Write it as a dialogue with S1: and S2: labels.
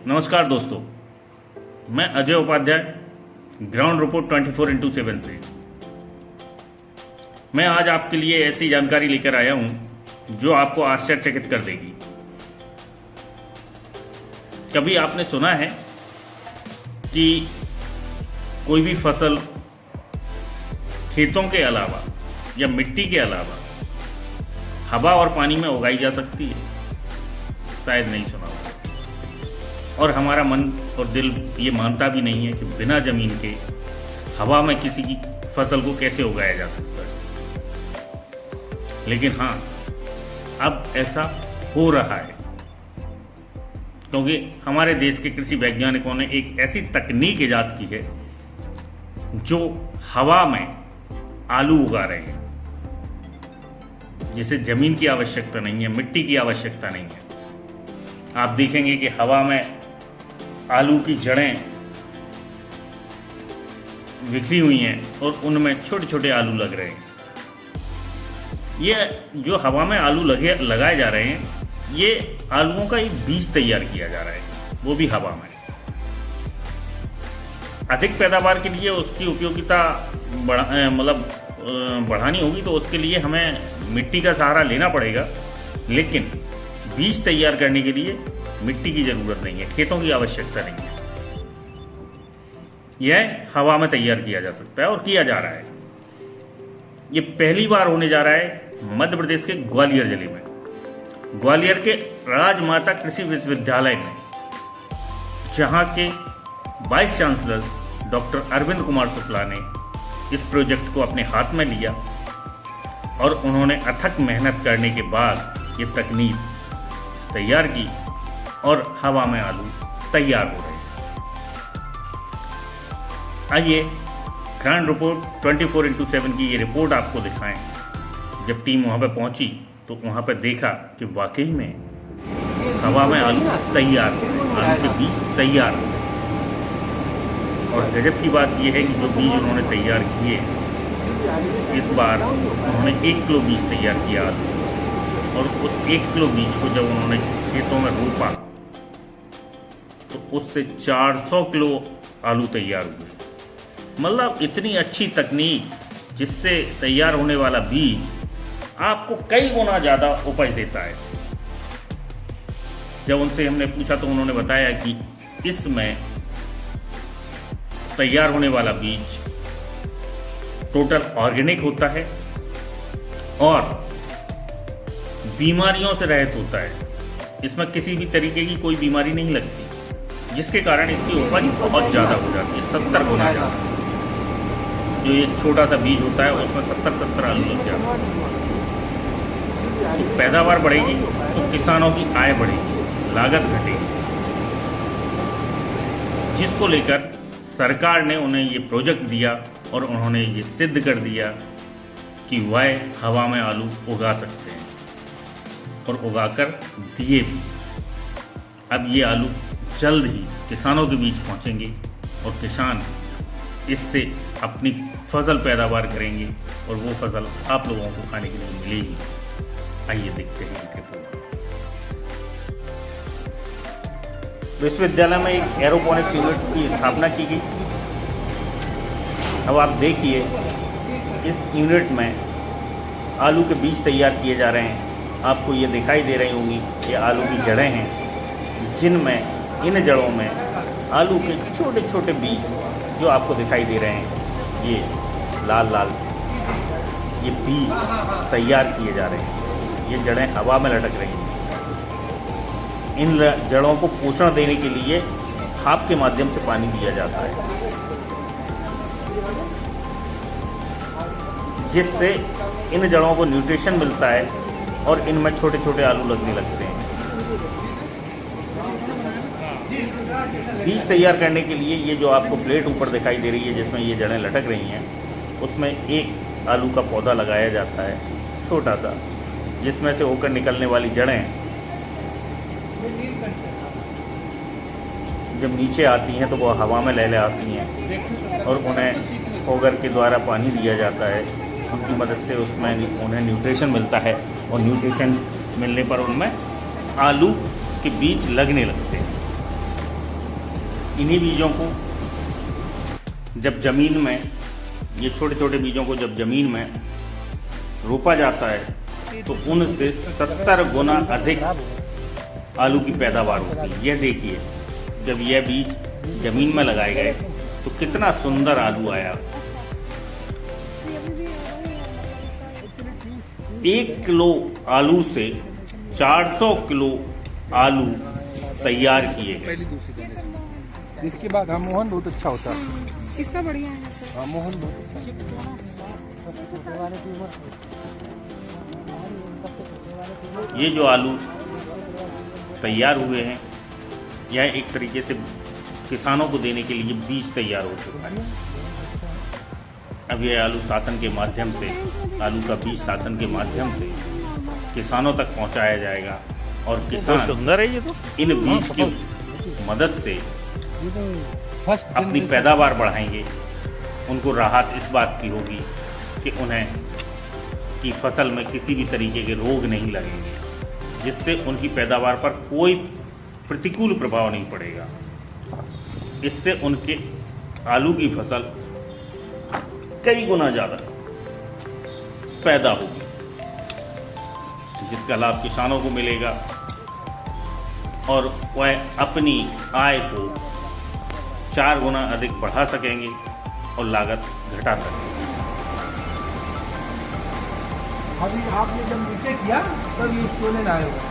S1: नमस्कार दोस्तों, मैं Ajay Upadhyay ground report 24x7 से। मैं आज आपके लिए ऐसी जानकारी लेकर आया हूं जो आपको आश्चर्यचकित कर देगी। कभी आपने सुना है कि कोई भी फसल खेतों के अलावा या मिट्टी के अलावा हवा और पानी में उगाई जा सकती है? शायद नहीं सुना होगा। और हमारा मन और दिल ये मानता भी नहीं है कि बिना जमीन के हवा में किसी की फसल को कैसे उगाया जा सकता है। लेकिन हाँ, अब ऐसा हो रहा है क्योंकि हमारे देश के कृषि वैज्ञानिकों ने एक ऐसी तकनीक ईजाद की है जो हवा में आलू उगा रहे हैं, जिसे जमीन की आवश्यकता नहीं है, मिट्टी की आवश्यकता नहीं है। आप देखेंगे कि हवा में आलू की जड़ें बिखरी हुई हैं और उनमें छोटे छोटे आलू लग रहे हैं। ये जो हवा में आलू लगाए जा रहे हैं, ये आलूओं का एक बीज तैयार किया जा रहा है, वो भी हवा में। अधिक पैदावार के लिए उसकी उपयोगिता बढ़ानी होगी तो उसके लिए हमें मिट्टी का सहारा लेना पड़ेगा। लेकिन बीज तैयार करने के लिए मिट्टी की जरूरत नहीं है, खेतों की आवश्यकता नहीं है। यह हवा में तैयार किया जा सकता है और किया जा रहा है। यह पहली बार होने जा रहा है मध्य प्रदेश के ग्वालियर जिले में। ग्वालियर के राजमाता कृषि विश्वविद्यालय में, जहां के vice chancellor doctor Arvind Kumar Shukla ने इस प्रोजेक्ट को अपने हाथ में लिया और उन्होंने अथक मेहनत करने के बाद ये तकनीक तैयार की और हवा में आलू तैयार हो रहे हैं। आइए ग्राउंड रिपोर्ट 24x7 की ये रिपोर्ट आपको दिखाएं। जब टीम वहाँ पे पहुंची तो वहाँ पे देखा कि वाकई में हवा में आलू तैयार हो रहे हैं, आलू के बीज तैयार हो रहे हैं। और गजब की बात यह है कि जो बीज उन्होंने तैयार किए, इस बार उन्होंने 1 किलो बीज तैयार किया आलू, और उस 1 किलो बीज को जब उन्होंने खेतों में रोपा तो उससे 400 किलो आलू तैयार हुए। मतलब इतनी अच्छी तकनीक जिससे तैयार होने वाला बीज आपको कई गुना ज़्यादा उपज देता है। जब उनसे हमने पूछा तो उन्होंने बताया कि इसमें तैयार होने वाला बीज टोटल ऑर्गेनिक होता है और बीमारियों से रहित होता है। इसमें किसी भी तरीके की कोई बीमारी नहीं लगती, जिसके कारण इसकी उपज बहुत ज़्यादा हो जाती है, 70 गुना ज़्यादा। जो एक छोटा सा बीज होता है उसमें 70 आलू लग जाता है। तो पैदावार बढ़ेगी तो किसानों की आय बढ़ेगी, लागत घटेगी, जिसको लेकर सरकार ने उन्हें ये प्रोजेक्ट दिया और उन्होंने ये सिद्ध कर दिया कि वह हवा में आलू उगा सकते हैं और उगाकर दिए भी। अब ये आलू जल्द ही किसानों के बीच पहुंचेंगे और किसान इससे अपनी फसल पैदावार करेंगे और वो फसल आप लोगों को खाने के लिए मिलेगी। आइए देखते हैं रिपोर्ट। विश्वविद्यालय में एक एरोपोनिक्स यूनिट की स्थापना की गई। अब आप देखिए, इस यूनिट में आलू के बीज तैयार किए जा रहे हैं। आपको ये दिखाई दे रही होंगी, ये आलू की जड़ें हैं, जिनमें इन जड़ों में आलू के छोटे छोटे बीज जो आपको दिखाई दे रहे हैं, ये लाल लाल ये बीज तैयार किए जा रहे हैं। ये जड़ें हवा में लटक रही हैं। इन जड़ों को पोषण देने के लिए भाप के माध्यम से पानी दिया जाता है, जिससे इन जड़ों को न्यूट्रिशन मिलता है और इनमें छोटे छोटे आलू लगने लगते हैं। बीज तैयार करने के लिए ये जो आपको प्लेट ऊपर दिखाई दे रही है, जिसमें ये जड़ें लटक रही हैं, उसमें एक आलू का पौधा लगाया जाता है, छोटा सा, जिसमें से होकर निकलने वाली जड़ें जब नीचे आती हैं तो वो हवा में लहले आती हैं और उन्हें फोगर के द्वारा पानी दिया जाता है। उनकी मदद से उसमें उन्हें न्यूट्रिशन मिलता है और न्यूट्रिशन मिलने पर उनमें आलू के बीज लगने लगते हैं। इन्हीं बीजों को जब ज़मीन में, ये छोटे छोटे बीजों को जब ज़मीन में रोपा जाता है तो उनसे 70 गुना अधिक आलू की पैदावार होती है। यह देखिए, जब यह बीज ज़मीन में लगाए गए तो कितना सुंदर आलू आया। 1 किलो आलू से 400 किलो आलू तैयार किए गए।
S2: इसके बाद हाँ मोहन बहुत अच्छा होता है।
S3: इसका बढ़िया है सर।
S2: हाँ मोहन बहुत अच्छा है।
S1: ये जो आलू तैयार हुए हैं, यह एक तरीके से किसानों को देने के लिए बीज तैयार हो चुका है। अब यह आलू शासन के माध्यम से, आलू का बीज शासन के माध्यम से किसानों तक पहुंचाया जाएगा और किसान
S4: सुंदर है ये तो।
S1: इन बीज की मदद से अपनी पैदावार बढ़ाएंगे। उनको राहत इस बात की होगी कि उन्हें की फसल में किसी भी तरीके के रोग नहीं लगेंगे, जिससे उनकी पैदावार पर कोई प्रतिकूल प्रभाव नहीं पड़ेगा। इससे उनके आलू की फसल कई गुना ज़्यादा पैदा होगी, जिसका लाभ किसानों को मिलेगा और वह अपनी आय को 4 गुना अधिक बढ़ा सकेंगे और लागत घटा सकेंगे।
S2: अभी आपने जब नीचे किया तब ये स्टोन आया होगा।